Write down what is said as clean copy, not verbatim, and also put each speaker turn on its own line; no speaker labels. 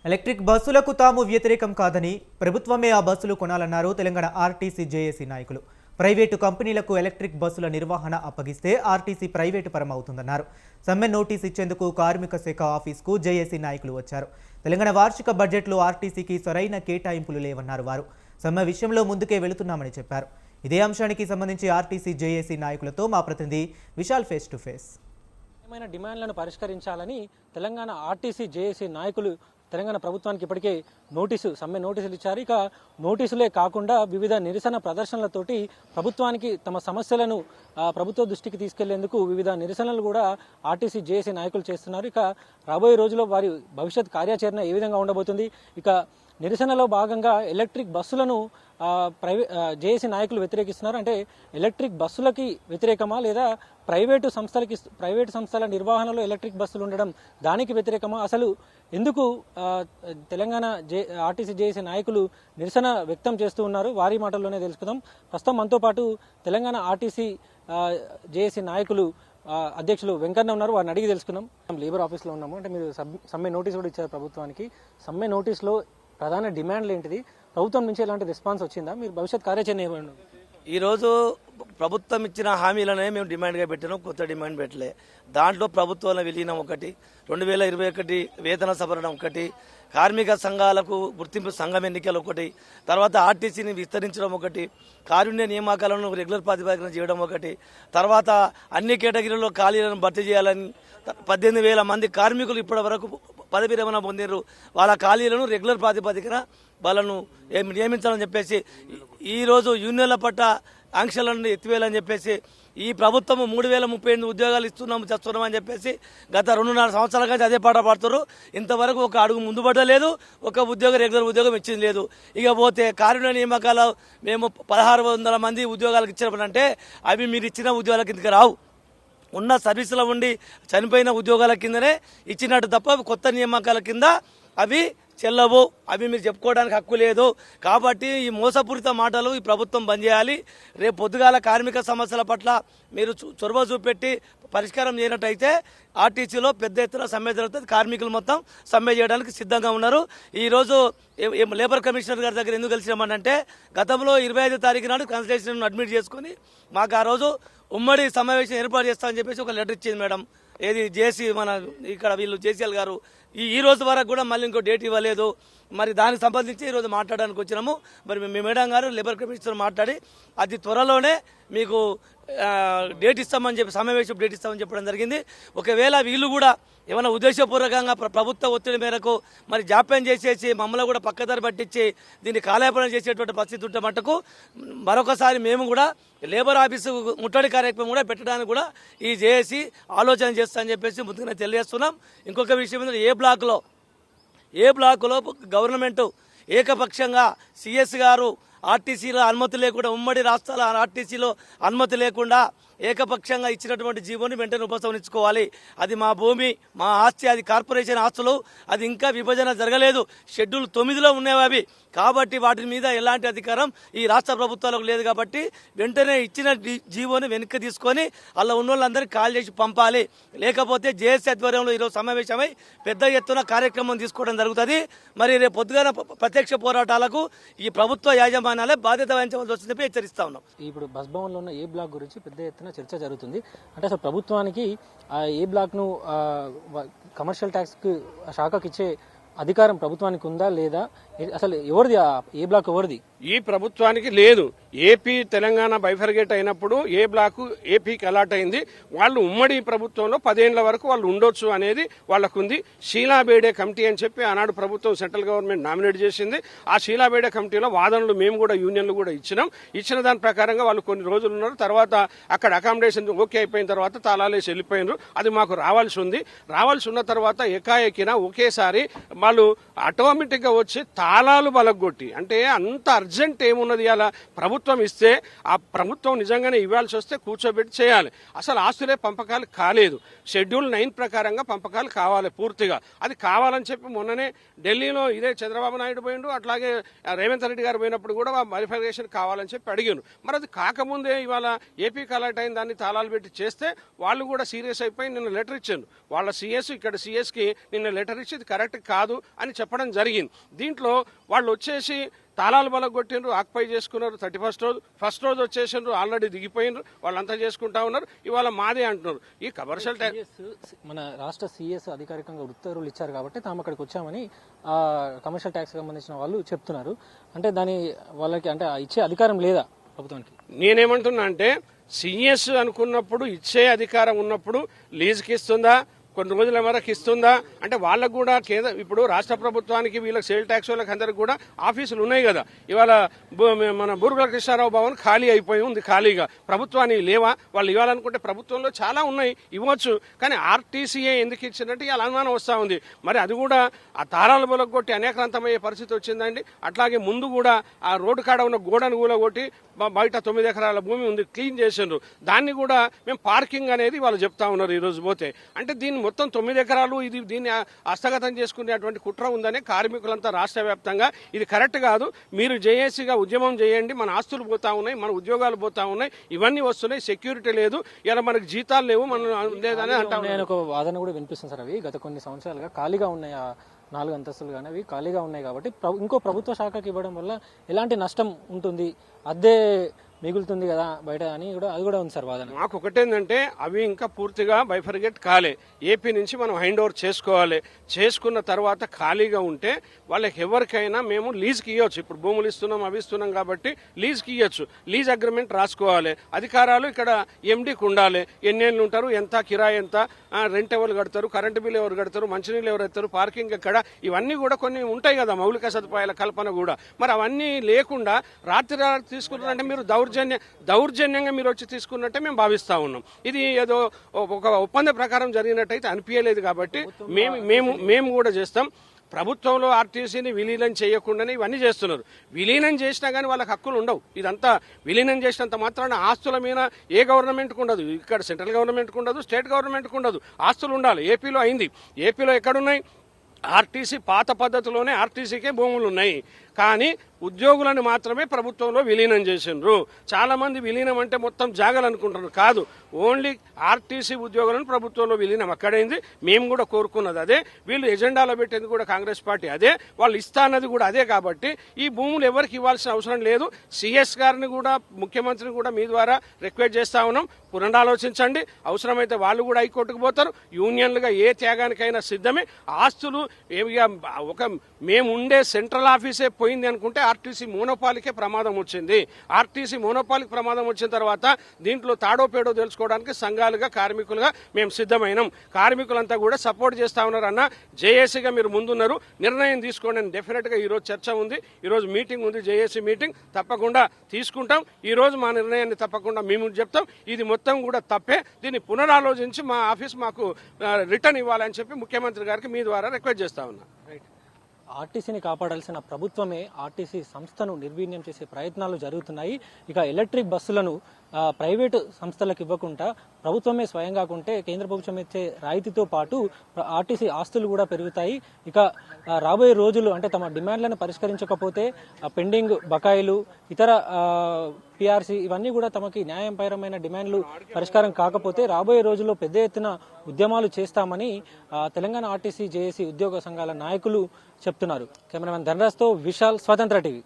Electric బస్సులకు తాము వ్యతిరేకం కాదని ప్రభుత్వమే ఆ బస్సులు కొనాలన్నారు తెలంగాణ ఆర్టీసీ జేఏసీ నాయకులు. ప్రైవేటు కంపెనీలకు ఎలక్ట్రిక్ బస్సుల నిర్వహణ అప్పగిస్తే ఆర్టీసీ ప్రైవేటు పరం అవుతుందన్నారు. సమ్మె నోటీస్ ఇచ్చేందుకు కార్మిక శాఖ ఆఫీస్కు జేఏసీ నాయకులు వచ్చారు. తెలంగాణ వార్షిక బడ్జెట్లో ఆర్టీసీకి సరైన కేటాయింపులు లేవన్నారు. వారు సమ్మె విషయంలో ముందుకే వెళుతున్నామని చెప్పారు. ఇదే అంశానికి సంబంధించి ఆర్టీసీ జేఏసీ నాయకులతో మా ప్రతినిధి విశాల్ ఫేస్ టు ఫేస్.
ఏమైనా డిమాండ్లను పరిష్కరించాలని తెలంగాణ ఆర్టీసీ జేఏసీ నాయకులు తెలంగాణ ప్రభుత్వానికి ఇప్పటికే సమ్మె నోటీసులు ఇచ్చారు. ఇక నోటీసులే కాకుండా వివిధ నిరసన ప్రదర్శనలతోటి ప్రభుత్వానికి తమ సమస్యలను ప్రభుత్వ దృష్టికి తీసుకెళ్లేందుకు వివిధ నిరసనలు కూడా ఆర్టీసీ జేఏసీ నాయకులు చేస్తున్నారు. ఇక రాబోయే రోజుల్లో వారి భవిష్యత్ కార్యాచరణ ఏ విధంగా ఉండబోతుంది, ఇక నిరసనలో భాగంగా ఎలక్ట్రిక్ బస్సులను జేఏసీ నాయకులు వ్యతిరేకిస్తున్నారు. అంటే ఎలక్ట్రిక్ బస్సులకి వ్యతిరేకమా లేదా ప్రైవేటు సంస్థల నిర్వహణలో ఎలక్ట్రిక్ బస్సులు ఉండడం దానికి వ్యతిరేకమా, అసలు ఎందుకు తెలంగాణ ఆర్టీసీ జేఏసీ నాయకులు నిరసన వ్యక్తం చేస్తూ ఉన్నారు, వారి మాటల్లోనే తెలుసుకుందాం. ప్రస్తుతం మనతో పాటు తెలంగాణ ఆర్టీసీ జేఏసీ నాయకులు అధ్యక్షులు వెంకన్న ఉన్నారు, వారిని అడిగి తెలుసుకుందాం. లేబర్ ఆఫీస్లో ఉన్నాము. అంటే మీరు సమ్మె నోటీస్ కూడా ఇచ్చారు ప్రభుత్వానికి. సమ్మె నోటీస్లో ప్రధాన డిమాండ్లు ఏంటిది, ప్రభుత్వం నుంచి ఎలాంటి రెస్పాన్స్ వచ్చిందా, మీరు భవిష్యత్ కార్యాచరణ ఏమైనా?
ఈరోజు ప్రభుత్వం ఇచ్చిన హామీలనే మేము డిమాండ్గా పెట్టినాం, కొత్త డిమాండ్ పెట్టలే. దాంట్లో ప్రభుత్వంలో విలీనం ఒకటి, 2021 వేతన సవరణ ఒకటి, కార్మిక సంఘాలకు గుర్తింపు సంఘం ఎన్నికలు ఒకటి, తర్వాత ఆర్టీసీని విస్తరించడం ఒకటి, కారుణ్య నియామకాలను రెగ్యులర్ ప్రాతిపదికన చేయడం ఒకటి, తర్వాత అన్ని కేటగిరీల్లో ఖాళీలను భర్తీ చేయాలని 18,000 మంది కార్మికులు ఇప్పటి వరకు పదవి విరమణ పొందినారు. వాళ్ళ ఖాళీలను రెగ్యులర్ ప్రాతిపదికన వాళ్ళను నియమించాలని చెప్పేసి ఈరోజు యూనియన్ల పట్ల ఆంక్షలను ఎత్తివేయాలని చెప్పేసి ఈ ప్రభుత్వం 3,038 ఉద్యోగాలు చేస్తున్నామని చెప్పేసి గత 2.5 సంవత్సరాల నుంచి అదే పాట పాడుతారు. ఇంతవరకు ఒక అడుగు ముందు పడలేదు, ఒక రెగ్యులర్ ఉద్యోగం ఇచ్చింది లేదు. ఇక పోతే కారుణ్య నియామకాలు మేము 1,600 మంది ఉద్యోగాలకు ఇచ్చినప్పుడంటే అవి మీరు ఇచ్చిన ఉద్యోగాల కిందకి రావు, ఉన్న సర్వీసులో ఉండి చనిపోయిన ఉద్యోగాల కిందనే ఇచ్చినట్టు తప్ప కొత్త నియామకాల కింద అవి చెల్లవు, అవి మీరు చెప్పుకోవడానికి హక్కు లేదు. కాబట్టి ఈ మోసపూరిత మాటలు ఈ ప్రభుత్వం బంద్ చేయాలి. రేపు పొద్దుగాల కార్మిక సమస్యల పట్ల మీరు చొరవ చూపెట్టి పరిష్కారం చేయనట్టయితే ఆర్టీసీలో పెద్ద ఎత్తున సమ్మె జరుగుతుంది. కార్మికులు మొత్తం సమ్మె చేయడానికి సిద్ధంగా ఉన్నారు. ఈరోజు లేబర్ కమిషనర్ గారి దగ్గర ఎందుకు కలిసినామనంటే గతంలో 25వ తారీఖు నాడు కన్సల్టేషన్ అడ్మిట్ చేసుకుని మాకు ఆ రోజు ఉమ్మడి సమావేశం ఏర్పాటు చేస్తామని చెప్పేసి ఒక లెటర్ ఇచ్చింది మేడం. ఏది జేసీ మన ఇక్కడ వీళ్ళు జేసీఎల్ గారు ఈ రోజు వరకు కూడా మళ్ళీ ఇంకో డేట్ ఇవ్వలేదు. మరి దానికి సంబంధించి ఈరోజు మాట్లాడడానికి వచ్చినాము. మరి మీ మేడం గారు లేబర్ కమిషనర్ మాట్లాడి అది త్వరలోనే మీకు డేట్ ఇస్తామని చెప్పి సమావేశం డేట్ ఇస్తామని చెప్పడం జరిగింది. ఒకవేళ వీళ్ళు కూడా ఏమైనా ఉద్దేశపూర్వకంగా ప్రభుత్వ ఒత్తిడి మేరకు మరి జాప్యం చేసేసి మమ్మల్ని కూడా పక్కదారి పట్టించి దీన్ని కాలయాపన చేసేటువంటి పరిస్థితి ఉంటే మటుకు మరొకసారి మేము కూడా లేబర్ ఆఫీసు ముట్టడి కార్యక్రమం కూడా పెట్టడానికి కూడా ఈ జేఏసీ ఆలోచన చేస్తామని చెప్పేసి ముందుగానే తెలియజేస్తున్నాం. ఇంకొక విషయం ఏంటంటే ఏ బ్లాకులో గవర్నమెంట్ ఏకపక్షంగా సిఎస్ గారు ఆర్టీసీలో అనుమతి లేకుండా ఉమ్మడి రాష్ట్రాల ఆర్టీసీలో అనుమతి లేకుండా ఏకపక్షంగా ఇచ్చినటువంటి జీవోని వెంటనే ఉపసంహరించుకోవాలి. అది మా భూమి, మా ఆస్తి, అది కార్పొరేషన్ ఆస్తులు, అది ఇంకా విభజన జరగలేదు. షెడ్యూల్ 9లో ఉన్నాయి అవి. కాబట్టి వాటి మీద ఎలాంటి అధికారం ఈ రాష్ట్ర ప్రభుత్వాలకు లేదు. కాబట్టి వెంటనే ఇచ్చిన జీవోని వెనక్కి తీసుకొని అలా ఉన్న వాళ్ళందరికీ కాల్ చేసి పంపాలి. లేకపోతే జేఏసీ ఆధ్వర్యంలో ఈరోజు సమావేశమై పెద్ద ఎత్తున కార్యక్రమం తీసుకోవడం జరుగుతుంది. మరి రేపు పొద్దుగాన ప్రత్యక్ష పోరాటాలకు ఈ ప్రభుత్వ యాజమాన్యాలే బాధ్యత వహించవలసి వస్తుందని హెచ్చరిస్తా ఉన్నాం.
ఇప్పుడు బస్ భవన్లో ఉన్న ఏ బ్లాక్ గురించి పెద్ద ఎత్తున చర్చ జరుగుతుంది. అంటే అసలు ప్రభుత్వానికి ఆ ఏ బ్లాక్ను కమర్షియల్ ట్యాక్స్ శాఖకి ఇచ్చే అధికారం ప్రభుత్వానికి ఉందా లేదా, అసలు ఎవరిది ఏ బ్లాక్ ఎవరిది?
ఈ ప్రభుత్వానికి లేదు. ఏపీ తెలంగాణ బైఫర్గేట్ అయినప్పుడు ఏ బ్లాక్ ఏపీకి అలాట్ అయింది. వాళ్ళు ఉమ్మడి ప్రభుత్వంలో 10 ఏళ్ల వరకు వాళ్ళు ఉండొచ్చు అనేది వాళ్ళకుంది. షీలా బేడే కమిటీ అని చెప్పి ఆనాడు ప్రభుత్వం సెంట్రల్ గవర్నమెంట్ నామినేట్ చేసింది. ఆ షీలా బేడే కమిటీలో వాదనలు మేము కూడా యూనియన్లు కూడా ఇచ్చిన దాని ప్రకారంగా వాళ్ళు కొన్ని రోజులు ఉన్నారు. తర్వాత అక్కడ అకామిడేషన్ ఓకే అయిపోయిన తర్వాత తాళాలేసి వెళ్ళిపోయినారు. అది మాకు రావాల్సి ఉన్న తర్వాత ఎకాఎకిన ఒకేసారి వాళ్ళు ఆటోమేటిక్ గా వచ్చి తాళాలు బలగొట్టి, అంటే అంత అర్జెంట్ ఏమున్నది అలా ప్రభుత్వం ఇస్తే ఆ ప్రభుత్వం నిజంగానే ఇవ్వాల్సి వస్తే కూర్చోబెట్టి చేయాలి. అసలు ఆస్తులే పంపకాలు కాలేదు. షెడ్యూల్ 9 ప్రకారంగా పంపకాలు కావాలి పూర్తిగా. అది కావాలని చెప్పి మొన్ననే ఢిల్లీలో ఇదే చంద్రబాబు నాయుడు పోయిండు, అట్లాగే రేవంత్ రెడ్డి గారు పోయినప్పుడు కూడా వెరిఫికేషన్ కావాలని చెప్పి అడిగాను. మరి అది కాకముందే ఇవాళ ఏపీ కలెక్ట్ అయిన దాన్ని తాళాలు పెట్టి చేస్తే వాళ్ళు కూడా సీరియస్ అయిపోయి నిన్న లెటర్ ఇచ్చాను. వాళ్ళ సిఎస్ ఇక్కడ సిఎస్కి నిన్న లెటర్ ఇచ్చి ఇది కరెక్ట్ కాదు కాదు అని చెప్పడం జరిగింది. దీంట్లో వాళ్ళు వచ్చేసి తాళాలు బలగొట్టిండ్రు, ఆక్యుపై చేసుకున్నారు. 31st రోజు వచ్చేసిండ్రు, ఆల్రెడీ దిగిపోయినరు, వాళ్ళంతా చేసుకుంటా ఉన్నారు. ఇవాళ మాదే అంటున్నారు. ఈ కమర్షియల్
మన రాష్ట్ర సిఎస్ అధికారికంగా ఉత్తర్వులు ఇచ్చారు కాబట్టి తాము అక్కడికి వచ్చామని కమర్షియల్ ట్యాక్స్ సంబంధించిన వాళ్ళు చెప్తున్నారు. అంటే దాని వాళ్ళకి అంటే ఇచ్చే అధికారం లేదా ప్రభుత్వానికి?
నేనేమంటున్నా అంటే సిఎస్ అనుకున్నప్పుడు ఇచ్చే అధికారం ఉన్నప్పుడు లీజుకి ఇస్తుందా, కొన్ని రోజుల వరకు ఇస్తుందా అంటే వాళ్ళకు కూడా ఇప్పుడు రాష్ట్ర ప్రభుత్వానికి వీళ్ళకి సేల్ ట్యాక్స్ వాళ్ళకి అందరికి కూడా ఆఫీసులు ఉన్నాయి కదా. ఇవాళ మన బూరుగుల కృష్ణారావు భవన్ ఖాళీ అయిపోయి ఉంది, ఖాళీగా. ప్రభుత్వానికి లేవా? వాళ్ళు ఇవ్వాలనుకుంటే ప్రభుత్వంలో చాలా ఉన్నాయి, ఇవ్వచ్చు. కానీ ఆర్టీసీఏ ఎందుకు ఇచ్చిందంటే ఇలా అనుమానం వస్తూ ఉంది. మరి అది కూడా ఆ తారాల బొలగొట్టి అనేకరంతమయ్యే పరిస్థితి వచ్చిందండి. అట్లాగే ముందు కూడా ఆ రోడ్డు కాడ ఉన్న గోడను కూలగొట్టి బయట 9 ఎకరాల భూమి ఉంది, క్లీన్ చేసిండ్రు. దాన్ని కూడా మేము పార్కింగ్ అనేది వాళ్ళు చెప్తా ఉన్నారు ఈ రోజు పోతే. అంటే దీన్ని మొత్తం 9 ఎకరాలు దీన్ని హస్తగతం చేసుకునేటువంటి కుట్ర ఉందనే కార్మికులంతా రాష్ట్ర వ్యాప్తంగా ఇది కరెక్ట్ కాదు, మీరు జేఏసీగా ఉద్యమం చేయండి, మన ఆస్తులు పోతా ఉన్నాయి, మన ఉద్యోగాలు పోతా ఉన్నాయి, ఇవన్నీ వస్తున్నాయి, సెక్యూరిటీ లేదు, ఇలా మనకు జీతాలు లేవు, మనం లేదని అంటా
ఒక వాదన కూడా వినిపిస్తుంది సార్. అవి గత కొన్ని సంవత్సరాలుగా ఖాళీగా ఉన్నాయి, 4 అంతస్తులు కానీ అవి ఖాళీగా ఉన్నాయి కాబట్టి ఇంకో ప్రభుత్వ శాఖకి ఇవ్వడం వల్ల ఎలాంటి నష్టం ఉంటుంది, అదే మిగులుతుంది కదా బయట అని కూడా అది కూడా ఉంది సార్ వాదన.
మాకు ఒకటేంటంటే అవి ఇంకా పూర్తిగా బైఫర్గేట్ కాలే, ఏపీ నుంచి మనం హ్యాండ్ ఓవర్ చేసుకోవాలి. చేసుకున్న తర్వాత ఖాళీగా ఉంటే వాళ్ళకి ఎవరికైనా మేము లీజ్కి ఇవ్వచ్చు. ఇప్పుడు భూములు ఇస్తున్నాం, అవి ఇస్తున్నాం కాబట్టి లీజ్కి ఇవ్వచ్చు. లీజ్ అగ్రిమెంట్ రాసుకోవాలి. అధికారాలు ఇక్కడ ఎండీకి ఉండాలి. ఎన్నేళ్ళు ఉంటారు, ఎంత కిరాయి ఎంత, రెంట్ ఎవరు కడతారు, కరెంటు బిల్ ఎవరు కడతారు, మంచినీళ్ళు ఎవరు ఎత్తారు, పార్కింగ్ ఎక్కడ, ఇవన్నీ కూడా కొన్ని ఉంటాయి కదా మౌలిక సదుపాయాల కల్పన కూడా. మరి అవన్నీ లేకుండా రాత్రి తీసుకుంటారంటే మీరు దౌర్జన్యంగా మీరు వచ్చి తీసుకున్నట్టే మేము భావిస్తా ఉన్నాం. ఇది ఏదో ఒక ఒప్పంద ప్రకారం జరిగినట్టయితే అనిపించలేదు కాబట్టి మేము కూడా చేస్తాం. ప్రభుత్వంలో ఆర్టీసీని విలీనం చేయకుండానే ఇవన్నీ చేస్తున్నారు. విలీనం చేసినా కానీ వాళ్ళకి హక్కులు ఉండవు. ఇదంతా విలీనం చేసినంత మాత్రాన ఆస్తుల మీద ఏ గవర్నమెంట్కి ఉండదు. ఇక్కడ సెంట్రల్ గవర్నమెంట్కి ఉండదు, స్టేట్ గవర్నమెంట్కి ఉండదు. ఆస్తులు ఉండాలి. ఏపీలో అయింది. ఏపీలో ఎక్కడున్నాయి? ఆర్టీసీ పాత పద్ధతిలోనే ఆర్టీసీకే భూములు ఉన్నాయి. కానీ ఉద్యోగులను మాత్రమే ప్రభుత్వంలో విలీనం చేసిండ్రు. చాలా మంది విలీనం అంటే మొత్తం జాగాలు అనుకుంటున్నారు. కాదు, ఓన్లీ ఆర్టీసీ ఉద్యోగులను ప్రభుత్వంలో విలీనం అక్కడైంది. మేము కూడా కోరుకున్నది అదే, వీళ్ళు ఎజెండాలో పెట్టేది కూడా కాంగ్రెస్ పార్టీ అదే, వాళ్ళు ఇస్తా అన్నది కూడా అదే. కాబట్టి ఈ భూములు ఎవరికి ఇవ్వాల్సిన అవసరం లేదు. సిఎస్ గారిని కూడా, ముఖ్యమంత్రిని కూడా మీ ద్వారా రిక్వెస్ట్ చేస్తా ఉన్నాం, పునరాలోచించండి. అవసరమైతే వాళ్ళు కూడా హైకోర్టుకు పోతారు. యూనియన్లుగా ఏ త్యాగానికైనా సిద్ధమే. ఆస్తులు మేము ఉండే సెంట్రల్ ఆఫీసే పోయింది అనుకుంటే ఆర్టీసీ మోనోపాలికే ప్రమాదం వచ్చింది. ఆర్టీసీ మోనోపాలికి ప్రమాదం వచ్చిన తర్వాత దీంట్లో తాడో పేడో తెలుసుకోవడానికి సంఘాలుగా, కార్మికులుగా మేము సిద్ధమైనాం. కార్మికులంతా కూడా సపోర్ట్ చేస్తా ఉన్నారు. అన్న జేఏసీగా మీరు ముందున్నారు, నిర్ణయం తీసుకోండి. డెఫినెట్ గా ఈ రోజు చర్చ ఉంది, ఈ రోజు మీటింగ్ ఉంది, జేఏసీ మీటింగ్ తప్పకుండా తీసుకుంటాం. ఈ రోజు మా నిర్ణయాన్ని తప్పకుండా మేము చెప్తాం. ఇది మొత్తం కూడా తప్పే, దీన్ని పునరాలోచించి మా ఆఫీస్ మాకు రిటర్న్ ఇవ్వాలని చెప్పి ముఖ్యమంత్రి గారికి మీ ద్వారా రిక్వెస్ట్ చేస్తా ఉన్నా.
ఆర్టీసీని కాపాడాల్సిన ప్రభుత్వమే ఆర్టీసీ సంస్థను నిర్వీర్యం చేసే ప్రయత్నాలు జరుగుతున్నాయి. ఇక ఎలక్ట్రిక్ బస్సులను ప్రైవేటు సంస్థలకు ఇవ్వకుండా ప్రభుత్వమే స్వయంగా కొంటే కేంద్ర ప్రభుత్వం ఇచ్చే రాయితీతో పాటు ఆర్టీసీ ఆస్తులు కూడా పెరుగుతాయి. ఇక రాబోయే రోజులు అంటే తమ డిమాండ్లను పరిష్కరించకపోతే పెండింగ్ బకాయిలు, ఇతర పిఆర్సీ ఇవన్నీ కూడా తమకి న్యాయపరమైన డిమాండ్లు పరిష్కారం కాకపోతే రాబోయే రోజుల్లో పెద్ద ఎత్తున ఉద్యమాలు చేస్తామని తెలంగాణ ఆర్టీసీ జేఏసీ ఉద్యోగ సంఘాల నాయకులు చెప్తున్నారు. కెమెరామెన్ ధనరాజ్తో విశాల్, స్వతంత్ర టీవీ.